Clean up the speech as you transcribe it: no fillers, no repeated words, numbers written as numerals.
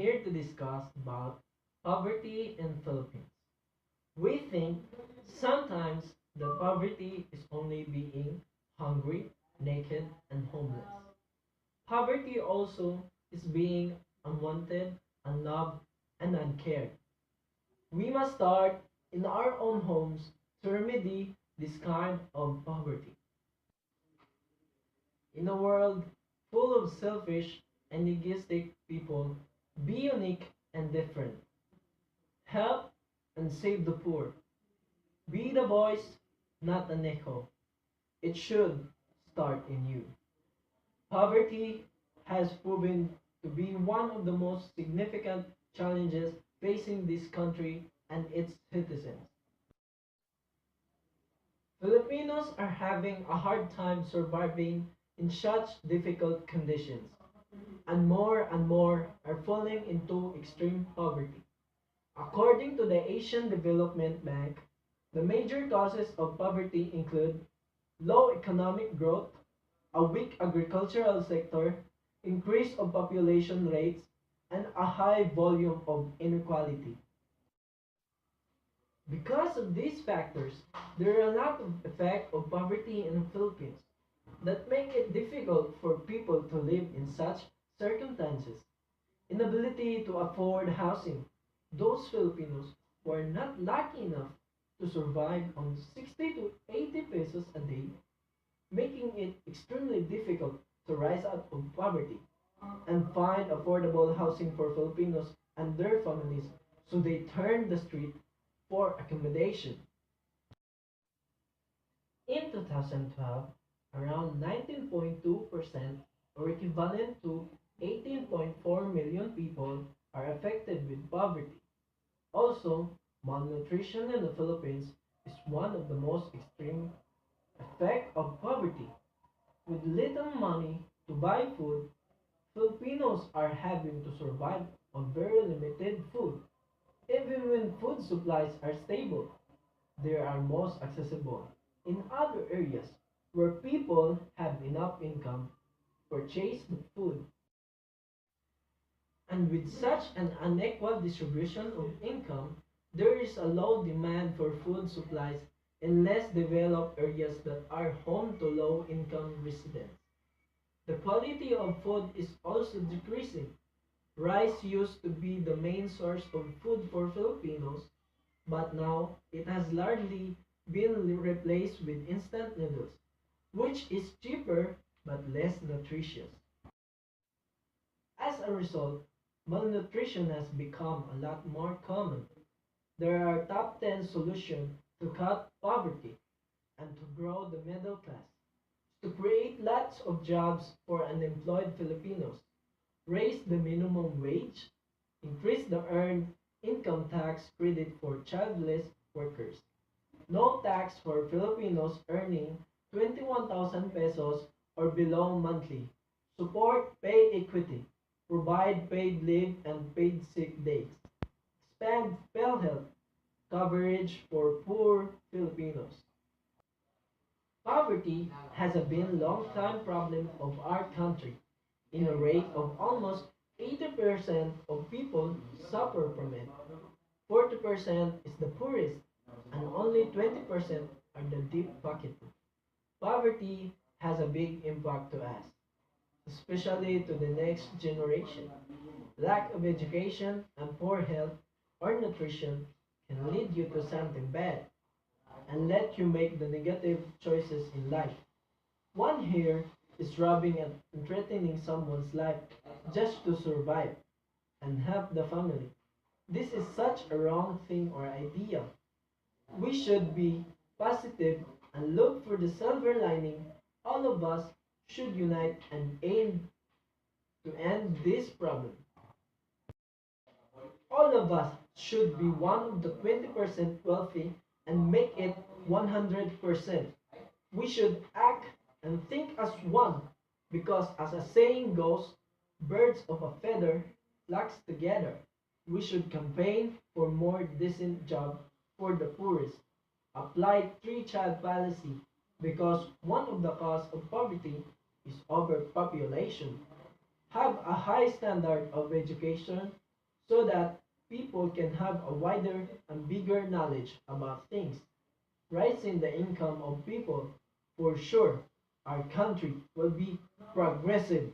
here to discuss about poverty in Philippines. We think sometimes that poverty is only being hungry, naked, and homeless. Poverty also is being unwanted, unloved, and uncared. We must start in our own homes to remedy this kind of poverty. In a world full of selfish and egoistic people, be unique and different. Help and save the poor. Be the voice, not an echo. It should start in you. Poverty has proven to be one of the most significant challenges facing this country and its citizens. Filipinos are having a hard time surviving in such difficult conditions, and more are falling into extreme poverty. According to the Asian Development Bank, the major causes of poverty include low economic growth, a weak agricultural sector, increase of population rates, and a high volume of inequality. Because of these factors, there are a lot of effects of poverty in the Philippines that make it difficult for people to live in such circumstances. Inability to afford housing. Those Filipinos who are not lucky enough to survive on 60 to 80 pesos a day, making it extremely difficult to rise out of poverty and find affordable housing for Filipinos and their families, so they turn the street for accommodation. In 2012, around 19.2% or equivalent to 18.4 million people are affected with poverty. Also, malnutrition in the Philippines is one of the most extreme effects of poverty. With little money to buy food, Filipinos are having to survive on very limited food. Even when food supplies are stable, they are most accessible in other areas where people have enough income to purchase the food. And with such an unequal distribution of income, there is a low demand for food supplies in less developed areas that are home to low income residents. The quality of food is also decreasing. Rice used to be the main source of food for Filipinos, but now it has largely been replaced with instant noodles, which is cheaper but less nutritious. As a result, malnutrition has become a lot more common. There are top 10 solutions to cut poverty and to grow the middle class, to create lots of jobs for unemployed Filipinos, raise the minimum wage, increase the earned income tax credit for childless workers, no tax for Filipinos earning 21,000 pesos or below monthly, support pay equity, provide paid leave and paid sick days, expand PhilHealth coverage for poor Filipinos. Poverty has been a long-time problem of our country. In a rate of almost 80% of people suffer from it. 40% is the poorest, and only 20% are the deep pocketed. Poverty has a big impact to us, especially to the next generation. Lack of education and poor health or nutrition can lead you to something bad and let you make the negative choices in life. One here is robbing and threatening someone's life just to survive and help the family. This is such a wrong thing or idea. We should be positive and look for the silver lining. All of us should unite and aim to end this problem. All of us should be one of the 20% wealthy and make it 100%. We should act and think as one because, as a saying goes, birds of a feather flocks together. We should campaign for more decent job for the poorest. Apply three-child policy because one of the cause of poverty is overpopulation. Have a high standard of education so that people can have a wider and bigger knowledge about things. Raising the income of people, for sure, our country will be progressive.